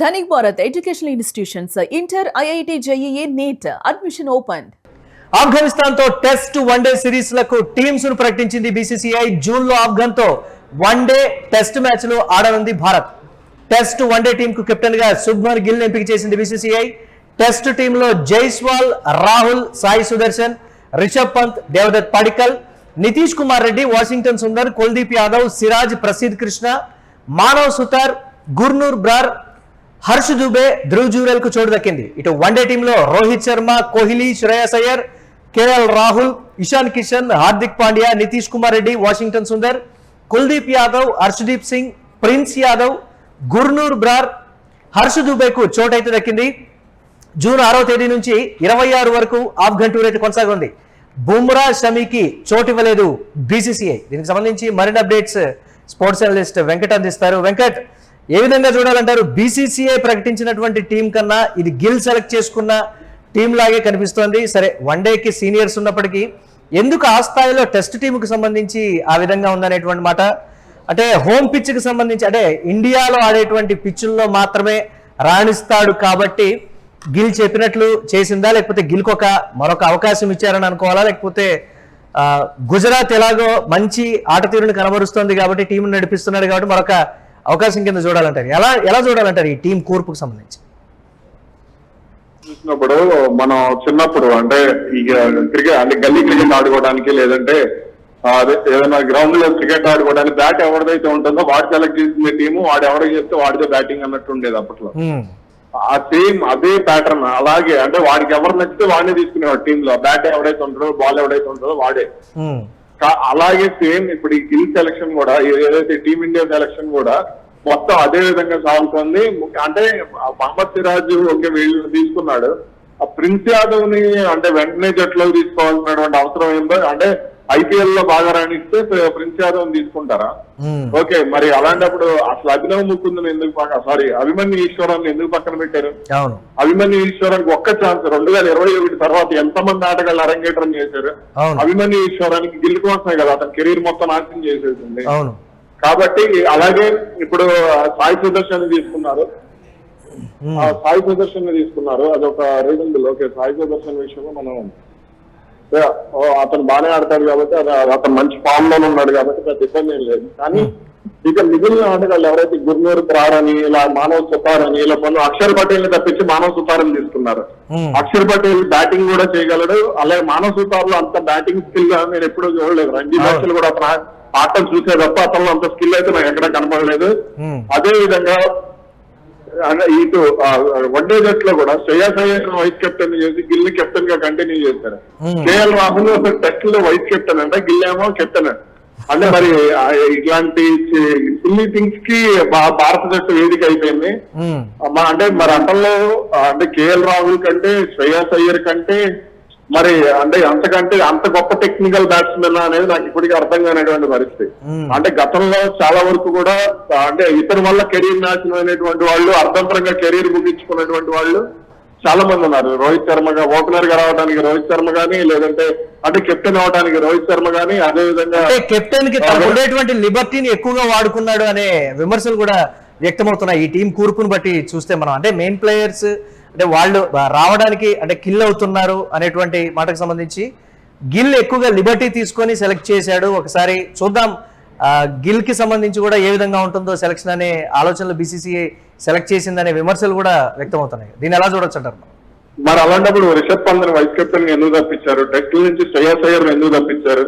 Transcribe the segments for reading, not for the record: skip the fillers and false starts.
Dhanik Bharat Educational Institutions, Inter, IIT, JEE, NEET, admission opened. Afghanistan తో test one day series లకు teams ను ప్రకటించింది BCCI. June లో ఆఫ్ఘన్ తో వన్డే టెస్ట్ మ్యాచ్ లు ఆడనుంది భారత్. టెస్ట్ వన్డే టీం కు కెప్టెన్ గా శుభ్మన్ గిల్ ఎంపిక చేసింది బీసీసీఐ. టెస్ట్ టీమ్ లో జైస్వాల్, రాహుల్, సాయి సుదర్శన్, రిషబ్ పంత్, దేవదత్ పడికల్, నితీష్ కుమార్ రెడ్డి, వాషింగ్టన్ సుందర్, కుల్దీప్ యాదవ్, సిరాజ్, ప్రసిద్ కృష్ణ, మానవ్ సుతార్, గుర్నూర్ బ్రార్, హర్ష్ దుబే, ధ్రువ్ జూరెల్ కు చోటు దక్కింది. ఇటు వన్డే టీంలో Rohit Sharma, Kohli, Shreyas Iyer, KL Rahul, Ishan Kishan, Hardik Pandya, Nitish Kumar Reddy, Washington Sundar, Kuldeep Yadav, Harshdeep Singh, prince Yadav, Gurnoor Brar, Harsh దుబేకు చోటు అయితే దక్కింది. జూన్ 6వ తేదీ నుంచి 26 వరకు ఆఫ్ఘన్ టూర్ అయితే కొనసాగుంది. బుమ్రా, షమీకి చోటు ఇవ్వలేదు బీసీసీఐ. దీనికి సంబంధించి మరిన్ని అప్డేట్స్ స్పోర్ట్స్ అనలిస్ట్ వెంకట్ అందిస్తారు. వెంకట్, ఏ విధంగా చూడాలంటారు? బీసీసీఐ ప్రకటించినటువంటి టీం కన్నా ఇది గిల్ సెలెక్ట్ చేసుకున్న టీం లాగే కనిపిస్తోంది. సరే, వన్డేకి సీనియర్స్ ఉన్నప్పటికీ ఎందుకు ఆ స్థాయిలో టెస్ట్ టీంకు సంబంధించి ఆ విధంగా ఉందనేటువంటి మాట, అంటే హోమ్ పిచ్కి సంబంధించి, అంటే ఇండియాలో ఆడేటువంటి పిచ్చుల్లో మాత్రమే రాణిస్తాడు కాబట్టి గిల్ చెప్పినట్లు చేసిందా, లేకపోతే గిల్కి మరొక అవకాశం ఇచ్చారని అనుకోవాలా, లేకపోతే గుజరాత్ ఎలాగో మంచి ఆట తీరుని కనబరుస్తోంది కాబట్టి టీం నడిపిస్తున్నాడు కాబట్టి మరొక అవకాశం కింద చూడాలంటారు? ఎలా చూడాలంటారు ఈ టీం కూర్పుకు సంబంధించి? చూసినప్పుడు మనం చిన్నప్పుడు అంటే ఇక క్రికెట్ అంటే గల్లీ క్రికెట్ ఆడుకోవడానికి, లేదంటే అదే ఏదైనా గ్రౌండ్ లో క్రికెట్ ఆడుకోవడానికి బ్యాట్ ఎవరిదైతే ఉంటుందో వాడు సెలెక్ట్ చేసిన టీము, వాడు ఎవరికి చేస్తే వాడితో బ్యాటింగ్ అన్నట్టు ఉండేది అప్పట్లో. ఆ సేమ్ అదే ప్యాటర్న్ అలాగే, అంటే వాడికి ఎవరు నచ్చితే వాడినే తీసుకునేవాడు టీమ్ లో. బ్యాట్ ఎవడైతే ఉంటాడో, బాల్ ఎవడైతే ఉంటుందో వాడే. అలాగే సేమ్ ఇప్పుడు ఈ గిల్ సెలక్షన్ కూడా, ఏదైతే టీమిండియా సెలక్షన్ కూడా మొత్తం అదే విధంగా సాగుతుంది. అంటే మహమ్మద్ సిరాజ్ ఒకే వీళ్ళు తీసుకున్నాడు, ఆ ప్రిన్స్ యాదవ్ ని అంటే వెంటనే జట్టులో తీసుకోవాల్సినటువంటి అవసరం ఏందో, అంటే ఐపీఎల్ లో బాగా రాణిస్తే ప్రిన్స్ యాదవ్ తీసుకుంటారా? ఓకే, మరి అలాంటప్పుడు అసలు అభినవ్ ముకుంద్ ఎందుకు అభిమన్యు ఈశ్వరాన్ని ఎందుకు పక్కన పెట్టారు? అభిమన్యు ఈశ్వరానికి ఒక్క ఛాన్స్ 2021 తర్వాత ఎంతమంది ఆటగాళ్ళు అరంగేట్రం చేశారు? అభిమన్యు ఈశ్వరానికి గిల్ కోసమే కదా అతని కెరీర్ మొత్తం నాశనం చేసేసింది. కాబట్టి అలాగే ఇప్పుడు సాయి సుదర్శన్ తీసుకున్నారు, అదొక రీజన్. ఓకే, సాయి సుదర్శన్ విషయంలో మనం అతను బాగానే ఆడతాడు కాబట్టి, అతను మంచి ఫామ్ లోనే ఉన్నాడు కాబట్టి పెద్ద ఇబ్బంది ఏం లేదు. కానీ ఇక మిగిలిన ఆటగాళ్ళు ఎవరైతే గుర్నూర్ బ్రార్ అని, ఇలా మానవ్ సుతార్ అని, ఇలా పనులు అక్షర్ పటేల్ ని తప్పించి మానవ్ సుతార్ అని తీసుకున్నారు. అక్షర్ పటేల్ బ్యాటింగ్ కూడా చేయగలడు, అలాగే మానవ్ సుతార్ లో అంత బ్యాటింగ్ స్కిల్ నేను ఎప్పుడూ చూడలేదు. రంజీ మ్యాచ్లు కూడా ఆటలు చూసే తప్ప అతను అంత స్కిల్ అయితే నాకు ఎక్కడ కనపడలేదు. అదే విధంగా ఇటు వన్డే జట్లో కూడా శ్రేయస్ అయ్యర్ వైస్ కెప్టెన్ చేసి గిల్ కెప్టెన్ గా కంటిన్యూ చేశారు. కేఎల్ రాహుల్ టెస్ట్ లో వైస్ కెప్టెన్ అంటే, గిల్ ఏమో కెప్టెన్ అంటే, మరి ఇట్లాంటి సిల్లీ థింగ్స్ కి భారత జట్టు వేదిక అయిపోయింది. అంటే మరి అతనిలో అంటే కేఎల్ రాహుల్ కంటే, శ్రేయస్ అయ్యర్ కంటే మరి అంటే అంతకంటే అంత గొప్ప టెక్నికల్ బ్యాట్స్మెన్ అనేది నాకు ఇప్పటికీ అర్థం కానిటువంటి పరిస్థితి. అంటే గతంలో చాలా వరకు కూడా అంటే ఇతని వల్ల కెరీర్ నాశనం అయినటువంటి వాళ్ళు, అర్థంతరంగా కెరీర్ ముగించుకున్నటువంటి వాళ్ళు చాలా మంది ఉన్నారు. రోహిత్ శర్మగా ఓపెనర్ గా రావడానికి రోహిత్ శర్మ గానీ, లేదంటే అంటే కెప్టెన్ అవడానికి రోహిత్ శర్మ గానీ, అదే విధంగా కెప్టెన్ కి ఉండేటువంటి లిబర్టీని ఎక్కువగా వాడుకున్నాడు అనే విమర్శలు కూడా వ్యక్తమవుతున్నాయి ఈ టీం కూర్పును బట్టి చూస్తే. మనం అంటే మెయిన్ ప్లేయర్స్ అంటే వాళ్ళు రావడానికి అంటే కిల్ అవుతున్నారు అనేటువంటి మాటకు సంబంధించి గిల్ ఎక్కువగా లిబర్టీ తీసుకొని సెలెక్ట్ చేశాడు. ఒకసారి చూద్దాం గిల్ కి సంబంధించి కూడా ఏ విధంగా ఉంటుందో సెలక్షన్ అనే ఆలోచనలు బీసీసీఐ సెలెక్ట్ చేసిందనే విమర్శలు కూడా వ్యక్తమవుతున్నాయి. దీన్ని ఎలా చూడొచ్చు అంటారు? మరి అలాంటప్పుడు రిషబ్ పంత్ వైస్ కెప్టెన్ ఎందుకు తప్పించారు? టెస్ట్ నుంచి శ్రేయస్ అయ్యర్ ఎందుకు తప్పించారు?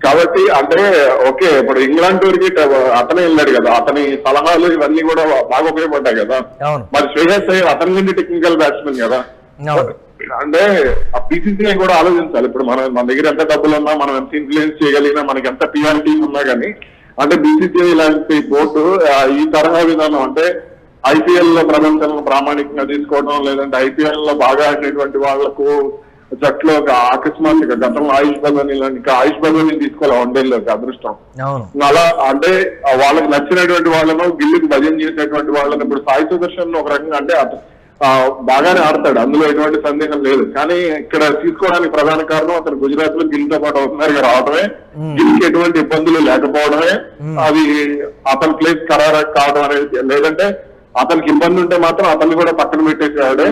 కాబట్టి అంటే ఓకే, ఇప్పుడు ఇంగ్లాండ్ టూర్ కి అతనే వెళ్ళాడు కదా, అతని సలహాలు ఇవన్నీ కూడా బాగా ఉపయోగపడ్డాయి కదా. మరి శ్రేయస్ అయ్యర్ అతని నుండి టెక్నికల్ బ్యాట్స్మెన్ కదా. అంటే ఆ బీసీసీఐ కూడా ఆలోచించాలి. ఇప్పుడు మన దగ్గర ఎంత డబ్బులు ఉన్నా, మనం ఎంత ఇన్ఫ్లుయెన్స్ చేయగలిగినా, మనకి ఎంత పిఆర్ టీమ్ ఉన్నా కానీ, అంటే బీసీసీఐ లాంటి బోర్డు ఈ తరహా విధానం అంటే ఐపీఎల్ లో ప్రపంచంలో ప్రామాణికంగా తీసుకోవడం, లేదంటే ఐపీఎల్ లో బాగా ఆడినటువంటి వాళ్లకు జట్లో అకస్మాత్తుగా గతంలో ఆయుష్ బదోని ఇలాంటి ఆయుష్ బదోని తీసుకోవాలి వన్డేలోకి అదృష్టం. అలా అంటే వాళ్ళకి నచ్చినటువంటి వాళ్ళను గిల్లుకి భజన చేసేటువంటి వాళ్ళని, ఇప్పుడు సాయి సుదర్శన్ ఒక రకంగా అంటే బాగానే ఆడతాడు, అందులో ఎటువంటి సందేహం లేదు. కానీ ఇక్కడ తీసుకోవడానికి ప్రధాన కారణం అతను గుజరాత్ లో గిల్తో పాటు ఓపెనర్ గా రావడమే, గిల్కి ఎటువంటి ఇబ్బందులు లేకపోవడమే, అది అతని ప్లేస్ ఖరారు కావడం అనేది. లేదంటే అతనికి ఇబ్బంది ఉంటే మాత్రం అతన్ని కూడా పక్కన పెట్టేసేవాడే.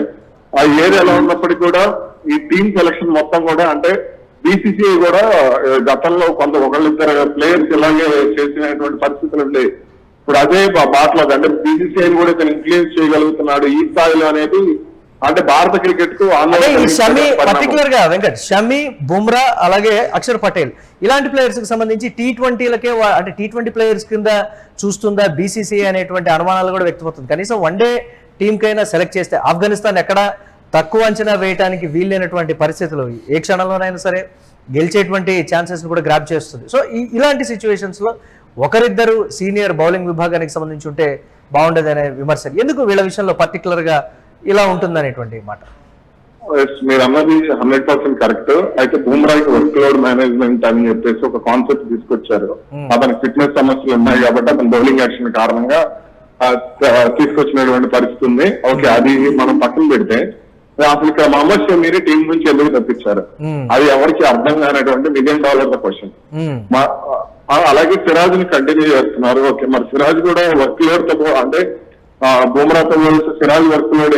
ఆ ఏది ఎలా ఉన్నప్పటికీ కూడా ఈ టీమ్ సెలక్షన్ మొత్తం కూడా అంటే బీసీసీఐ కూడా గతంలో ఒకళ్ళిద్దరు ప్లేయర్స్ ఇలాగే చేసినటువంటి పరిస్థితులు ఉండేవి. ఇప్పుడు అదే బాటలో అంటే బీసీసీఐ కూడా ఇతను ఇన్ఫ్లుయెన్స్ చేయగలుగుతున్నాడు ఈ స్థాయిలో అనేది అంటే భారత క్రికెట్ కు పర్టికులర్ గా వెంకట్, షమి, బుమ్రా అలాగే అక్షర్ పటేల్ ఇలాంటి ప్లేయర్స్ కి సంబంధించి T20లకే అంటే T20 ప్లేయర్స్ కింద చూస్తుందా బీసీసీఐ అనేటువంటి అనుమానాలు కూడా వ్యక్తమవుతుంది. కనీసం వన్డే టీమ్ కైనా సెలెక్ట్ చేస్తే ఆఫ్ఘనిస్తాన్ ఎక్కడ తక్కువ అంచనా వేయడానికి వీలైనటువంటి పరిస్థితులు ఏ క్షణంలోనైనా సరే గెలిచేటువంటి ఛాన్సెస్ కూడా గ్రాప్ చేస్తుంది. సో ఇలాంటి సిచ్యువేషన్స్ లో ఒకరిద్దరు సీనియర్ బౌలింగ్ విభాగానికి సంబంధించి ఉంటే బాగుండేదనే విమర్శలు ఎందుకు వీళ్ళ విషయంలో పర్టికులర్ గా ఇలా ఉంటుందనేటువంటి మాట. మీరు అన్నది 100% కరెక్ట్. అయితే బూమ్రాకి వర్క్ లోడ్ మేనేజ్మెంట్ అని చెప్పేసి ఒక కాన్సెప్ట్ తీసుకొచ్చారు. అతనికి ఫిట్నెస్ సమస్యలు ఉన్నాయి కాబట్టి అతని బౌలింగ్ యాక్షన్ కారణంగా తీసుకొచ్చినటువంటి పరిస్థితి ఉంది. ఓకే, అది మనం పక్కన పెడితే అసలు ఇక్కడ మహమ్మద్ షమీని టీం నుంచి ఎందుకు తప్పించారు అది ఎవరికి అర్థం కానటువంటి $1 మిలియన్ క్వశ్చన్. అలాగే సిరాజ్ ని కంటిన్యూ చేస్తున్నారు. ఓకే, మరి సిరాజ్ కూడా వర్క్ లోడ్ తో అంటే బుమ్రాతో సిరాజ్ వర్క్ లోడ్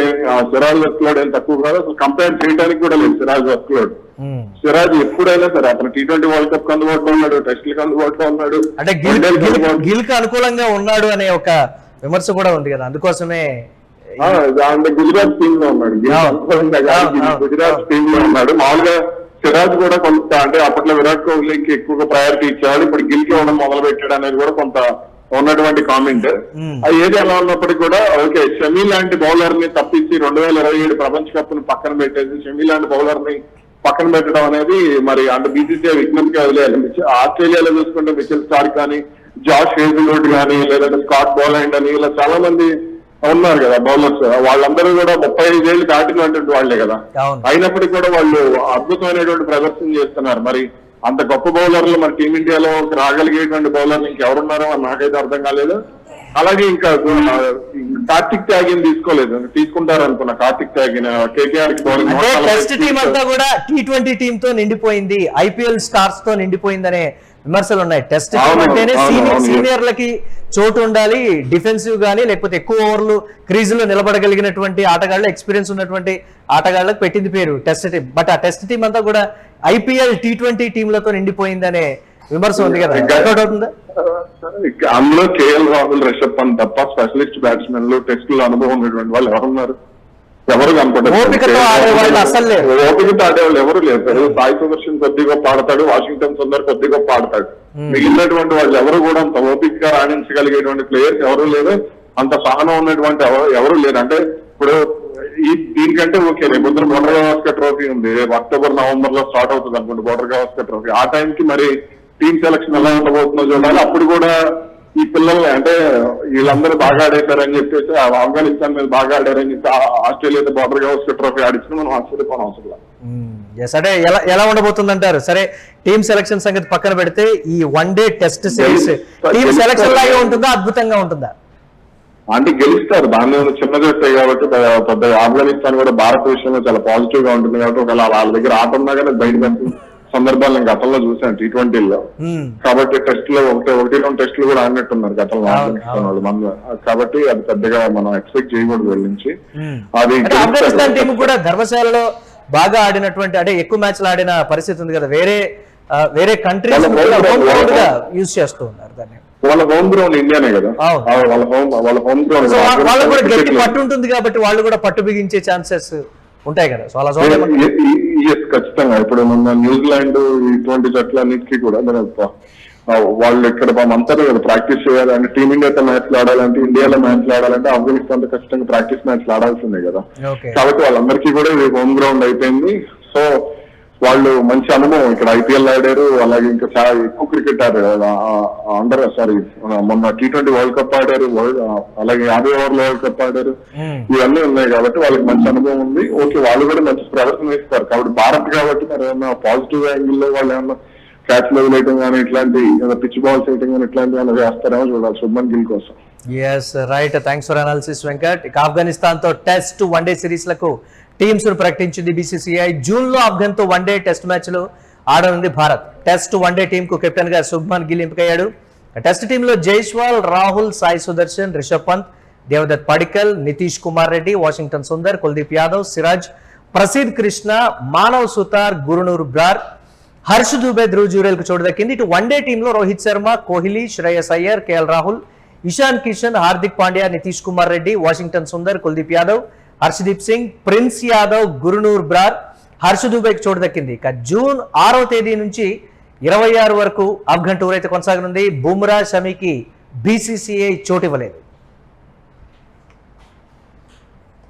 ఏం తక్కువ కాదు, అసలు కంపేర్ చేయడానికి కూడా లేదు సిరాజ్ వర్క్ లోడ్. సిరాజ్ ఎప్పుడైనా సరే అతను T20 వరల్డ్ కప్ అందుబాటులో ఉన్నాడు, టెస్ట్లకు అందుబాటులో ఉన్నాడు, అంటే గిల్ కి అనుకూలంగా ఉన్నాడు అనే ఒక విమర్శ కూడా ఉంది కదా, అందుకోసమే అంటే గుజరాత్ టీమ్ లో ఉన్నాడు. గుజరాత్ టీమ్ లో ఉన్నాడు. మామూలుగా సిరాజ్ కూడా కొంత అంటే అప్పట్లో విరాట్ కోహ్లీకి ఎక్కువగా ప్రయారిటీ ఇచ్చేవాడు, ఇప్పుడు గిల్ కి ఇవ్వడం మొదలు పెట్టాడు అనేది కూడా కొంత ఉన్నటువంటి కామెంట్. ఏది ఎలా ఉన్నప్పటికీ కూడా ఓకే, షమీ లాంటి బౌలర్ ని తప్పించి 2027 ప్రపంచ కప్ ని పక్కన పెట్టేసి షమీ లాంటి బౌలర్ ని పక్కన పెట్టడం అనేది మరి అంటే బీసీసీఐ విజ్ఞప్తిగా వదిలేయాలి. ఆస్ట్రేలియాలో చూసుకుంటే మిచెల్ స్టార్క్ కానీ, జాష్ హేజల్వుడ్ కానీ, లేదంటే స్కాట్ బోలాండ్ అని ఇలా చాలా మంది ఉన్నారు కదా బౌలర్స్. వాళ్ళందరూ కూడా 35 ఏళ్ళు దాటినటువంటి వాళ్లే కదా, అయినప్పటికీ కూడా వాళ్ళు అద్భుతమైనటువంటి ప్రదర్శన చేస్తున్నారు. మరి అంత గొప్ప బౌలర్లు మన టీమిండియాలో రాగలిగేటువంటి బౌలర్లు ఇంకెవరున్నారో అని నాకైతే అర్థం కాలేదు. అలాగే ఇంకా కార్తిక్ త్యాగిని తీసుకుంటారు అనుకున్నా. కార్తిక్ త్యాగిని కేకేఆర్ కి బౌలింగ్ టెస్ట్ టీమ్ అంతా కూడా T20 టీమ్ తో నిండిపోయింది, ఐపీఎల్ స్టార్స్ తో నిండిపోయిందనే విమర్శలు ఉన్నాయి. టెస్ట్ టీమ్ అంటేనే సీనియర్లకి చోటు ఉండాలి, డిఫెన్సివ్ గానీ లేకపోతే ఎక్కువ ఓవర్లు క్రీజ్ లో నిలబడగలిగినటువంటి ఆటగాళ్ళు, ఎక్స్పీరియన్స్ ఉన్నటువంటి ఆటగాళ్ళకి పెట్టింది పేరు టెస్ట్ టీం. బట్ ఆ టెస్ట్ టీం అంతా కూడా ఐపీఎల్ T20 టీంలతో నిండిపోయిందనే విమర్శ ఉంది కదా, అవుతుందా? అందులో కేఎల్ రాహుల్, రిషబ్ పంత్ తప్ప స్పెషలిస్ట్ బ్యాట్స్మెన్లు టెస్ట్ లో అనుభవం ఉన్నటువంటి వాళ్ళు ఎవరున్నారు? ఎవరు కనపడతారు? ఓపికతో ఆడేవాళ్ళు ఎవరు లేరు. సాయి సుదర్శన్ కొద్దిగా ఆడతాడు, వాషింగ్టన్ సుందర్ కొద్దిగా ఆడతాడు. మిగిలినటువంటి వాళ్ళు ఎవరు కూడా అంత ఓపికగా రాణించగలిగేటువంటి ప్లేయర్స్ ఎవరు లేరు, అంత సహనం ఉన్నటువంటి ఎవరు లేరు. అంటే ఇప్పుడు దీనికంటే ఓకే, రేపు బోర్డర్ గవాస్కర్ ట్రోఫీ ఉంది, రేపు అక్టోబర్ నవంబర్ లో స్టార్ట్ అవుతుంది అనుకోండి బోర్డర్ గవాస్కర్ ట్రోఫీ. ఆ టైంకి మరి టీమ్ సెలక్షన్ ఎలా ఉండబోతుందో చూడాలి. అప్పుడు కూడా ఈ పిల్లలు అంటే వీళ్ళందరూ బాగా ఆడేశారని చెప్పేసి ఆఫ్ఘనిస్తాన్ మీద బాగా ఆడారని చెప్పి ఆస్ట్రేలియాతో బోర్డర్ గవాస్కర్ ట్రోఫీ ఆడించిన మనం ఆశ్చర్యపోవడం అవసరం. అంటే ఎలా ఉండబోతుంది అంటారు? సరే, టీమ్ సెలక్షన్ సంగతి పక్కన పెడితే ఈ one day test series team selection లాగే ఉంటుందా, అద్భుతంగా ఉంటుందా? అంటే గెలుస్తారు, దాన్ని చిన్న జట్టే కాబట్టి పెద్ద ఆఫ్ఘనిస్తాన్ కూడా భారత విషయంలో చాలా పాజిటివ్ గా ఉంటుంది కాబట్టి ఒకవేళ వాళ్ళ దగ్గర ఆట ఉన్నా కానీ బయట సందర్భాలు నేను గతంలో చూసాను T20లో. కాబట్టి టెస్ట్ లో 1-2 టెస్టులు కూడా ఆడినట్టున్నారు గతంలో ఆఫ్ఘనిస్తాన్ వాళ్ళు మన, కాబట్టి అది పెద్దగా మనం ఎక్స్పెక్ట్ చేయకూడదు వీళ్ళ నుంచి. అది ఆఫ్ఘనిస్తాన్ టీం కూడా ధర్మశాలలో బాగా ఆడినటువంటి అంటే ఎక్కువ మ్యాచ్లు ఆడిన పరిస్థితి ఉంది కదా, వేరే కంట్రీస్ యూజ్ చేస్తూ ఉన్నారు దాన్ని. వాళ్ళ హోమ్ గ్రౌండ్ ఇండియానే కదా, వాళ్ళ హోమ్ గ్రౌండ్ వాళ్ళకు కూడా గట్టి పట్టు ఉంటుంది కాబట్టి వాళ్ళు కూడా పట్టు బిగించే ఛాన్సెస్ ఉంటాయి కదా. సో అలా ఖచ్చితంగా ఇప్పుడు మన న్యూజిలాండ్ ఇటువంటి జట్లన్నిటికీ కూడా వాళ్ళు ఇక్కడ అంతా ప్రాక్టీస్ చేయాలి. అంటే టీమిండియాతో మ్యాచ్లు ఆడాలంటే, ఇండియాలో మ్యాచ్లు ఆడాలంటే ఆఫ్ఘనిస్తాన్ తో ఖచ్చితంగా ప్రాక్టీస్ మ్యాచ్లు ఆడాల్సిందే కదా. కాబట్టి వాళ్ళందరికీ కూడా ఇది హోమ్ గ్రౌండ్ అయిపోయింది. సో వాళ్ళు మంచి అనుభవం, ఇక్కడ ఐపీఎల్ ఆడారు, అలాగే ఇంకా చాలా ఎక్కువ క్రికెట్ ఆడారు. మొన్న T20 వరల్డ్ కప్ ఆడారు, అలాగే 50 ఓవర్ల వరల్డ్ కప్ ఆడారు. ఇవన్నీ ఉన్నాయి కాబట్టి వాళ్ళకి మంచి అనుభవం ఉంది. ఓకే, వాళ్ళు కూడా మంచి ప్రదర్శన ఇస్తారు. కాబట్టి భారత్ కాబట్టి మరి ఏమన్నా పాజిటివ్ యాంగిల్ లో వాళ్ళు ఏమన్నా క్యాచ్ వదిలేయటం కానీ ఇట్లాంటి పిచ్ బాల్స్ వేయటం కానీ ఇట్లాంటివి ఏమైనా చేస్తారేమో చూడాలి శుభ్మన్ గిల్ కోసం. Yes right, thanks for analysis Venkat. Afghanistan తో టెస్ట్ వన్డే సిరీస్ లకు టీమ్స్ ను ప్రకటించింది బీసీసీఐ. జూన్ లో ఆఫ్ఘన్ తో వన్డే టెస్ట్ మ్యాచ్లు ఆడనుంది భారత్. టెస్ట్ వన్డే టీమ్ కు కెప్టెన్ గా శుభ్మన్ గిల్ ఎంపికయ్యాడు. టెస్ట్ టీంలో జైస్వాల్, రాహుల్, సాయి సుదర్శన్, రిషబ్ పంత్, దేవదత్ పడికల్, నితీష్ కుమార్ రెడ్డి, వాషింగ్టన్ సుందర్, కుల్దీప్ యాదవ్, సిరాజ్, ప్రసిద్ కృష్ణ, మానవ్ సుతార్, గురునూర్ బ్రార్, హర్ష్ దుబే, ధ్రువ్ జురేల్ కు చోటు దక్కింది. ఇటు వన్డే టీంలో Rohit Sharma, Kohli, Shreyas Iyer, KL Rahul, Ishan Kishan, Hardik Pandya, Nitish Kumar Reddy, Washington Sundar, Kuldeep Yadav, Harshdeep Singh, prince Yadav, గురునూర్ Brar, Harsh దుబేకి చోటు దక్కింది. ఇక జూన్ 6వ తేదీ నుంచి 26 వరకు ఆఫ్ఘన్ టూర్ అయితే కొనసాగనుంది. బుమ్రా, షమీకి BCCI చోటు ఇవ్వలేదు.